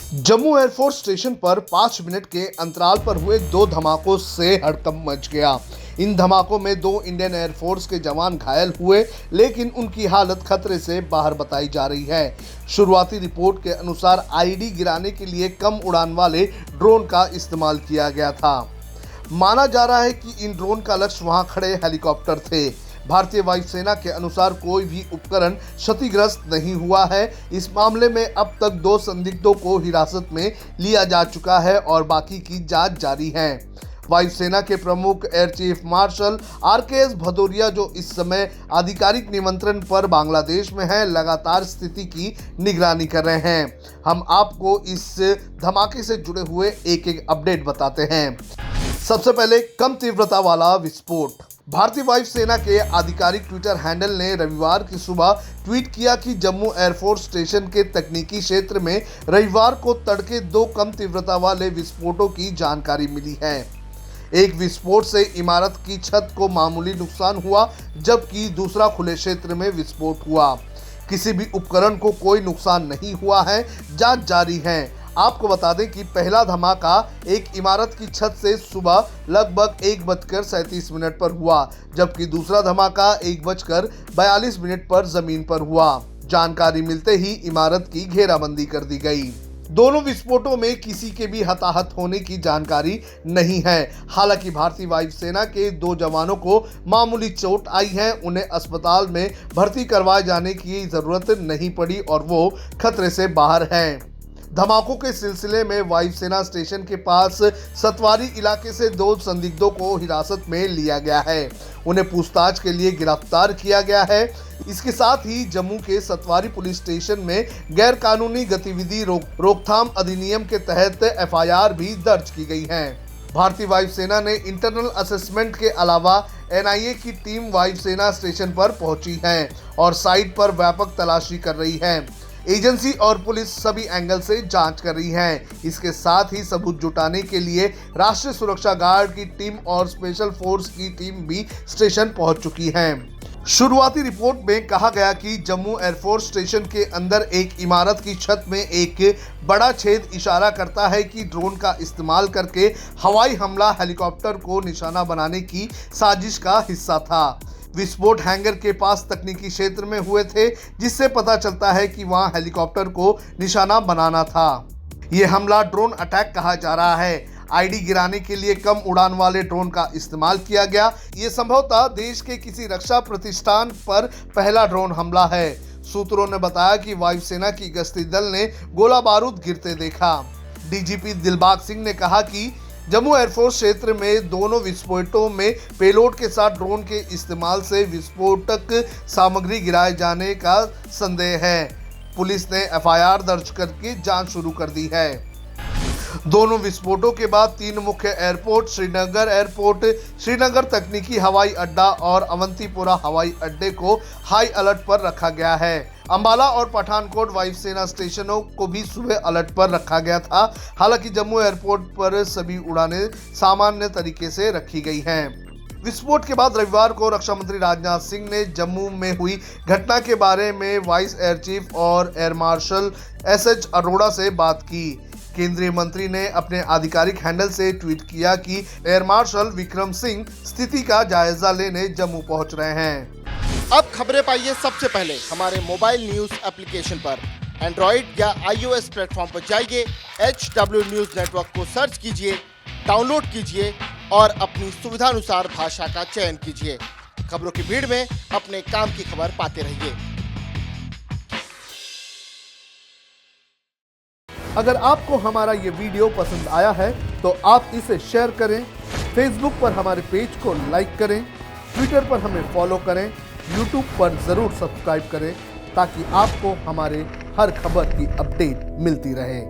Jammu air force station पर 5 minute के अंतराल पर हुए 2 धमाकों से हड़कंप मच गया। इन धमाकों में 2 इंडियन एयरफोर्स के जवान घायल हुए, लेकिन उनकी हालत खतरे से बाहर बताई जा रही है। शुरुआती रिपोर्ट के अनुसार आईडी गिराने के लिए कम उड़ान वाले ड्रोन का इस्तेमाल किया गया था। माना जा रहा है कि इन ड्रोन का लक्ष्य वहां खड़े हेलीकॉप्टर थे। भारतीय वायुसेना के अनुसार कोई भी उपकरण क्षतिग्रस्त नहीं हुआ है। इस मामले में अब तक 2 संदिग्धों को हिरासत में लिया जा चुका है और बाकी की जांच जारी है। वायुसेना के प्रमुख air chief marshal RKS Bhadauria, जो इस समय आधिकारिक निमंत्रण पर बांग्लादेश में हैं, लगातार स्थिति की निगरानी कर रहे हैं। हम आपको इस धमाके से जुड़े हुए एक अपडेट बताते हैं। सबसे पहले, कम तीव्रता वाला विस्फोट। भारतीय वायुसेना के आधिकारिक ट्विटर हैंडल ने रविवार की सुबह ट्वीट किया कि जम्मू एयरफोर्स स्टेशन के तकनीकी क्षेत्र में रविवार को तड़के 2 कम तीव्रता वाले विस्फोटों की जानकारी मिली है। एक विस्फोट से इमारत की छत को मामूली नुकसान हुआ, जबकि दूसरा खुले क्षेत्र में विस्फोट हुआ। किसी भी उपकरण को कोई नुकसान नहीं हुआ है, जांच जारी है। आपको बता दें कि पहला धमाका एक इमारत की छत से सुबह लगभग 1:37 पर हुआ, जबकि दूसरा धमाका 1:42 पर जमीन पर हुआ। जानकारी मिलते ही इमारत की घेराबंदी कर दी गई। दोनों विस्फोटों में किसी के भी हताहत होने की जानकारी नहीं है। हालांकि भारतीय वायुसेना के 2 जवानों को मामूली चोट आई है। उन्हें अस्पताल में भर्ती करवाए जाने की जरूरत नहीं पड़ी और वो खतरे से बाहर हैं। धमाकों के सिलसिले में वायुसेना स्टेशन के पास सतवारी इलाके से 2 संदिग्धों को हिरासत में लिया गया है। उन्हें पूछताछ के लिए गिरफ्तार किया गया है। इसके साथ ही जम्मू के सतवारी पुलिस स्टेशन में गैर कानूनी गतिविधि रोकथाम अधिनियम के तहत एफआईआर भी दर्ज की गई है। भारतीय वायुसेना ने इंटरनल असेसमेंट के अलावा एनआईए की टीम वायुसेना स्टेशन पर पहुंची है और साइट पर व्यापक तलाशी कर रही है। एजेंसी और पुलिस सभी एंगल से जांच कर रही है। इसके साथ ही सबूत जुटाने के लिए राष्ट्रीय सुरक्षा गार्ड की टीम और स्पेशल फोर्स की टीम भी स्टेशन पहुंच चुकी है। शुरुआती रिपोर्ट में कहा गया कि जम्मू एयरफोर्स स्टेशन के अंदर एक इमारत की छत में एक बड़ा छेद इशारा करता है कि ड्रोन का इस्तेमाल करके हवाई हमला हेलीकॉप्टर को निशाना बनाने की साजिश का हिस्सा था। विस्फोट हैंगर के पास तकनीकी क्षेत्र में हुए थे, जिससे पता चलता है कि वहां हेलीकॉप्टर को निशाना बनाना था। यह हमला ड्रोन अटैक कहा जा रहा है। आईडी गिराने के लिए कम उड़ान वाले ड्रोन का इस्तेमाल किया गया। ये संभवतः देश के किसी रक्षा प्रतिष्ठान पर पहला ड्रोन हमला है। सूत्रों ने बताया कि वायुसेना की गश्ती दल ने गोला बारूद गिरते देखा। डीजीपी दिलबाग सिंह ने कहा कि जम्मू एयरफोर्स क्षेत्र में दोनों विस्फोटों में पेलोड के साथ ड्रोन के इस्तेमाल से विस्फोटक सामग्री गिराए जाने का संदेह है। पुलिस ने एफआईआर दर्ज करके जांच शुरू कर दी है। दोनों विस्फोटों के बाद 3 मुख्य एयरपोर्ट, श्रीनगर एयरपोर्ट, श्रीनगर तकनीकी हवाई अड्डा और अवंतीपुरा हवाई अड्डे को हाई अलर्ट पर रखा गया है। अंबाला और पठानकोट वायुसेना स्टेशनों को भी सुबह अलर्ट पर रखा गया था। हालांकि जम्मू एयरपोर्ट पर सभी उड़ानें सामान्य तरीके से रखी गई हैं। विस्फोट के बाद रविवार को रक्षा मंत्री राजनाथ सिंह ने जम्मू में हुई घटना के बारे में वाइस एयर चीफ और एयर मार्शल एसएच अरोड़ा से बात की। केंद्रीय मंत्री ने अपने आधिकारिक हैंडल से ट्वीट किया कि एयर मार्शल विक्रम सिंह स्थिति का जायजा लेने जम्मू पहुंच रहे हैं। अब खबरें पाइए सबसे पहले हमारे मोबाइल न्यूज एप्लीकेशन पर। एंड्रॉइड या iOS प्लेटफॉर्म पर जाइए, HW न्यूज नेटवर्क को सर्च कीजिए, डाउनलोड कीजिए और अपनी सुविधानुसार भाषा का चयन कीजिए। खबरों की भीड़ में अपने काम की खबर पाते रहिए। अगर आपको हमारा ये वीडियो पसंद आया है तो आप इसे शेयर करें, फेसबुक पर हमारे पेज को लाइक करें, ट्विटर पर हमें फॉलो करें, यूट्यूब पर ज़रूर सब्सक्राइब करें ताकि आपको हमारे हर खबर की अपडेट मिलती रहे।